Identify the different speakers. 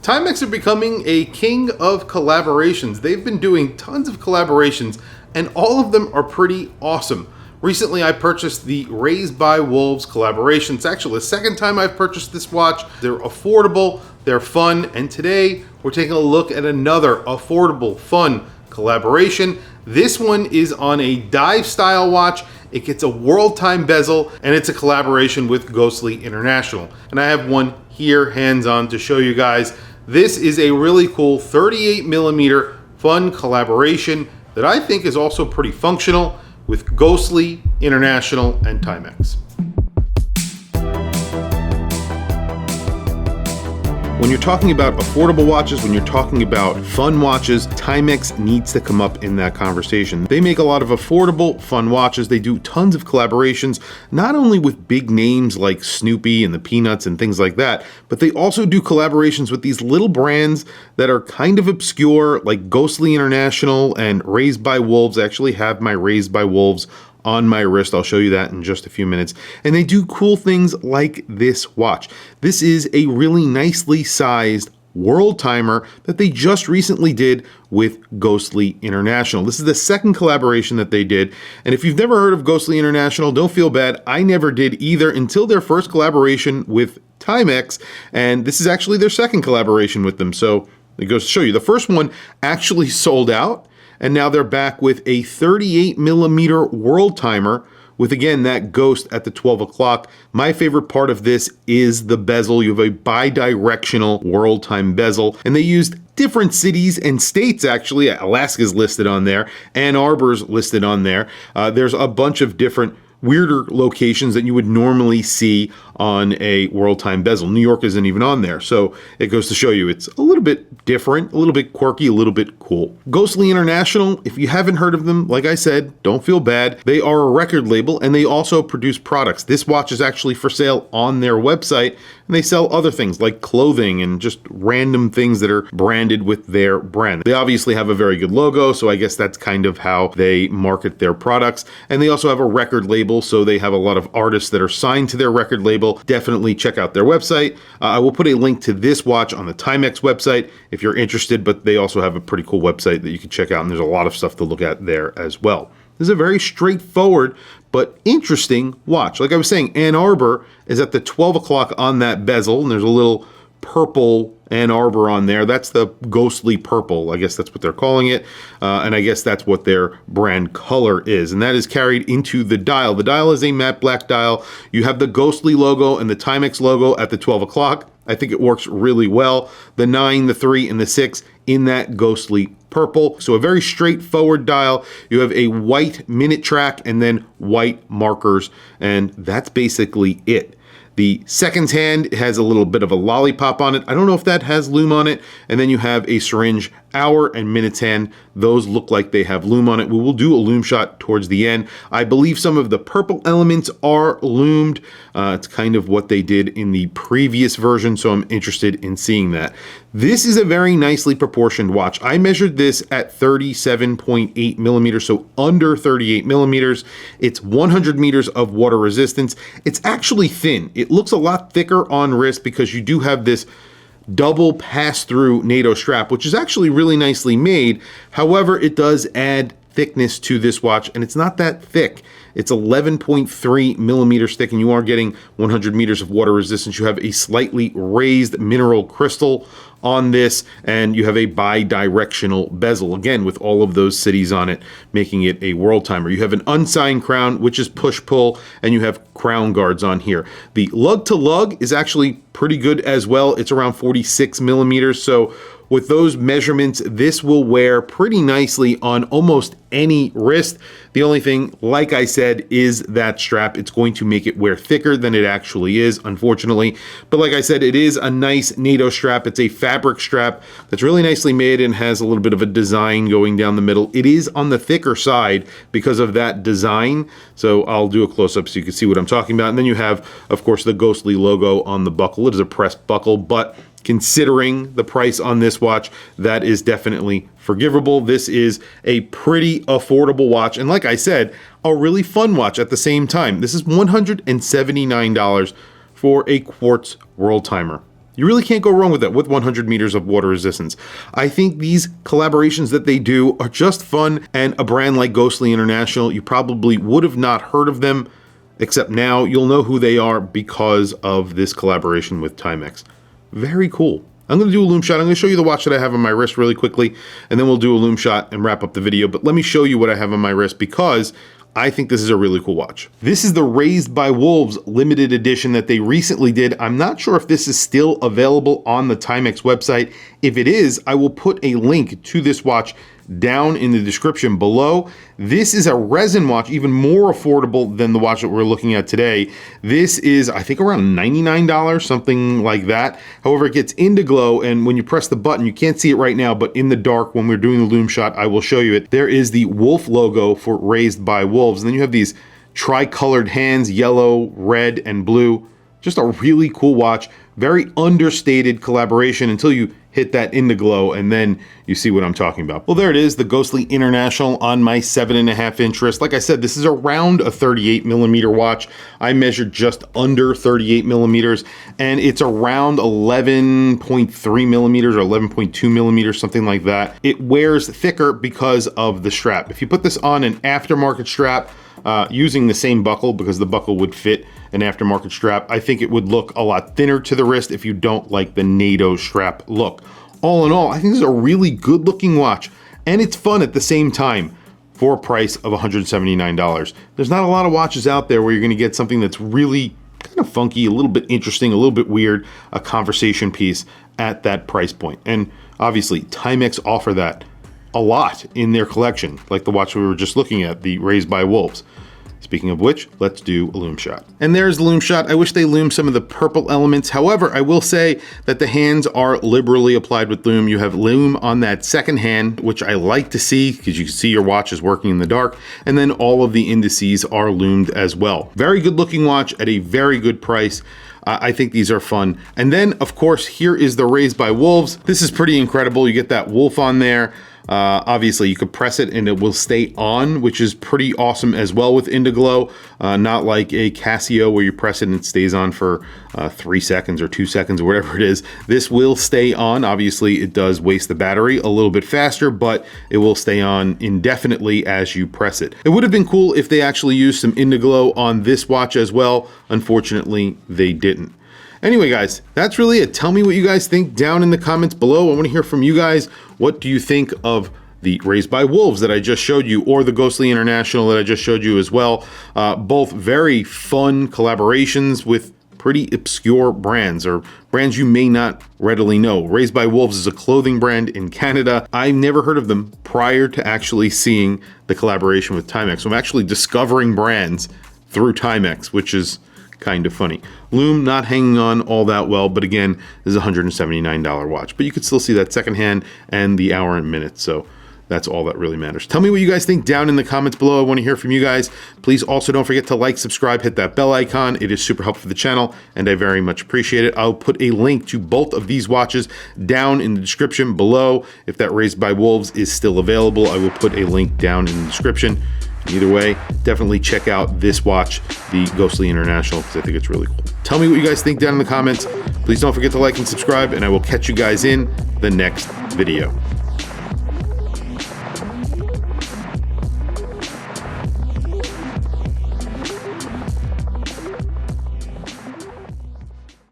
Speaker 1: Timex are becoming a king of collaborations. They've been doing tons of collaborations, and all of them are pretty awesome. Recently, I purchased the Raised by Wolves collaboration. It's actually the second time I've purchased this watch. They're affordable, they're fun, and today we're taking a look at another affordable, fun collaboration. This one is on a dive style watch. It gets a world time bezel, and it's a collaboration with Ghostly International. And I have one here, hands-on, to show you guys. This is a really cool 38 millimeter fun collaboration that I think is also pretty functional with Ghostly International and Timex. When you're talking about affordable watches, when you're talking about fun watches, Timex needs to come up in that conversation. They make a lot of affordable, fun watches. They do tons of collaborations, not only with big names like Snoopy and the Peanuts and things like that, but they also do collaborations with these little brands that are kind of obscure, like Ghostly International and Raised by Wolves. I actually have my Raised by Wolves on my wrist. I'll show you that in just a few minutes. And they do cool things like this watch. This is a really nicely sized world timer that they just recently did with Ghostly International. This is the second collaboration that they did. And if you've never heard of Ghostly International, don't feel bad. I never did either until their first collaboration with Timex. And this is actually their second collaboration with them. So it goes to show you. The first one actually sold out. And now they're back with a 38 millimeter world timer with, again, that ghost at the 12 o'clock. My favorite part of this is the bezel. You have a bi-directional world time bezel, and they used different cities and states, actually. Alaska's listed on there, Ann Arbor's listed on there. There's a bunch of different weirder locations that you would normally see on a world time bezel. New York isn't even on there. So it goes to show you it's a little bit different, a little bit quirky, a little bit cool. Ghostly International, if you haven't heard of them, like I said, don't feel bad. They are a record label and they also produce products. This watch is actually for sale on their website, and they sell other things like clothing and just random things that are branded with their brand. They obviously have a very good logo, so I guess that's kind of how they market their products. And they also have a record label, so they have a lot of artists that are signed to their record label. Definitely check out their website. I will put a link to this watch on the Timex website if you're interested, but they also have a pretty cool website that you can check out, and there's a lot of stuff to look at there as well. This is a very straightforward but interesting watch. Like I was saying, Ann Arbor is at the 12 o'clock on that bezel, and there's a little purple Ann Arbor on there. That's the ghostly purple. I guess that's what they're calling it. And I guess that's what their brand color is. And that is carried into the dial. The dial is a matte black dial. You have the ghostly logo and the Timex logo at the 12 o'clock. I think it works really well. The 9, the 3, and the 6 in that ghostly purple. So a very straightforward dial. You have a white minute track and then white markers. And that's basically it. The seconds hand has a little bit of a lollipop on it. I don't know if that has lume on it. And then you have a syringe hour and minutes hand. Those look like they have lume on it. We will do a lume shot towards the end. I believe some of the purple elements are lumed. It's kind of what they did in the previous version, so I'm interested in seeing that. This is a very nicely proportioned watch. I measured this at 37.8 millimeters, so under 38 millimeters. It's 100 meters of water resistance. It's actually thin. It looks a lot thicker on wrist because you do have this double pass-through NATO strap, which is actually really nicely made. However, it does add thickness to this watch, and it's not that thick. It's 11.3 millimeters thick, and you are getting 100 meters of water resistance. You have a slightly raised mineral crystal on this, and you have a bi-directional bezel, again, with all of those cities on it, making it a world timer. You have an unsigned crown, which is push-pull, and you have crown guards on here. The lug-to-lug is actually pretty good as well. It's around 46 millimeters, so with those measurements, this will wear pretty nicely on almost any wrist. The only thing, like I said, is that strap. It's going to make it wear thicker than it actually is, unfortunately. But like I said, it is a nice NATO strap. It's a fabric strap that's really nicely made and has a little bit of a design going down the middle. It is on the thicker side because of that design. So I'll do a close-up so you can see what I'm talking about. And then you have, of course, the Ghostly logo on the buckle. It is a pressed buckle, but considering the price on this watch, that is definitely forgivable. This is a pretty affordable watch, and like I said, a really fun watch at the same time. This is $179 for a quartz world timer. You really can't go wrong with that with 100 meters of water resistance. I think these collaborations that they do are just fun, and a brand like Ghostly International, you probably would have not heard of them, except now you'll know who they are because of this collaboration with Timex. Very cool. I'm going to do a lume shot. I'm going to show you the watch that I have on my wrist really quickly, and then we'll do a lume shot and wrap up the video. But let me show you what I have on my wrist because I think this is a really cool watch. This is the Raised by Wolves limited edition that they recently did. I'm not sure if this is still available on the Timex website. If it is, I will put a link to this watch down in the description below. This is a resin watch, even more affordable than the watch that we're looking at today. This is, I think, around $99, something like that. However, it gets Indiglow, and when you press the button, you can't see it right now, but in the dark, when we're doing the lume shot, I will show you it. There is the wolf logo for Raised by Wolves, and then you have these tri-colored hands, yellow, red, and blue. Just a really cool watch. Very understated collaboration until you hit that Indiglow, and then you see what I'm talking about. Well, there it is, the Ghostly International on my 7.5-inch wrist. Like I said, this is around a 38 millimeter watch. I measured just under 38 millimeters, and it's around 11.3 millimeters or 11.2 millimeters, something like that. It wears thicker because of the strap. If you put this on an aftermarket strap, using the same buckle, because the buckle would fit an aftermarket strap, I think it would look a lot thinner to the wrist if you don't like the NATO strap look. All in all, I think this is a really good looking watch, and it's fun at the same time for a price of $179. There's not a lot of watches out there where you're going to get something that's really kind of funky, a little bit interesting, a little bit weird, a conversation piece at that price point. And obviously, Timex offer that a lot in their collection, like the watch we were just looking at, the Raised by Wolves. Speaking of which, let's do a lume shot. And there's the lume shot. I wish they loomed some of the purple elements. However, I will say that the hands are liberally applied with lume. You have lume on that second hand, which I like to see because you can see your watch is working in the dark. And then all of the indices are lumed as well. Very good looking watch at a very good price. I think these are fun. And then, of course, here is the Raised by Wolves. This is pretty incredible. You get that wolf on there. Obviously, you could press it and it will stay on, which is pretty awesome as well with Indiglow. Not like a Casio where you press it and it stays on for 3 seconds or 2 seconds or whatever it is. This will stay on. Obviously, it does waste the battery a little bit faster, but it will stay on indefinitely as you press it. It would have been cool if they actually used some Indiglow on this watch as well. Unfortunately, they didn't. Anyway, guys, that's really it. Tell me what you guys think down in the comments below. I want to hear from you guys. What do you think of the Raised by Wolves that I just showed you, or the Ghostly International that I just showed you as well? Both very fun collaborations with pretty obscure brands, or brands you may not readily know. Raised by Wolves is a clothing brand in Canada. I've never heard of them prior to actually seeing the collaboration with Timex. So I'm actually discovering brands through Timex, which is kind of funny. Lume not hanging on all that well, but again, this is a $179 watch. But you could still see that second hand and the hour and minutes, so that's all that really matters. Tell me what you guys think down in the comments below. I want to hear from you guys. Please also don't forget to like, subscribe, hit that bell icon. It is super helpful for the channel, and I very much appreciate it. I'll put a link to both of these watches down in the description below. If that Raised by Wolves is still available, I will put a link down in the description. Either way, definitely check out this watch, the Ghostly International, because I think it's really cool. Tell me what you guys think down in the comments. Please don't forget to like and subscribe, and I will catch you guys in the next video.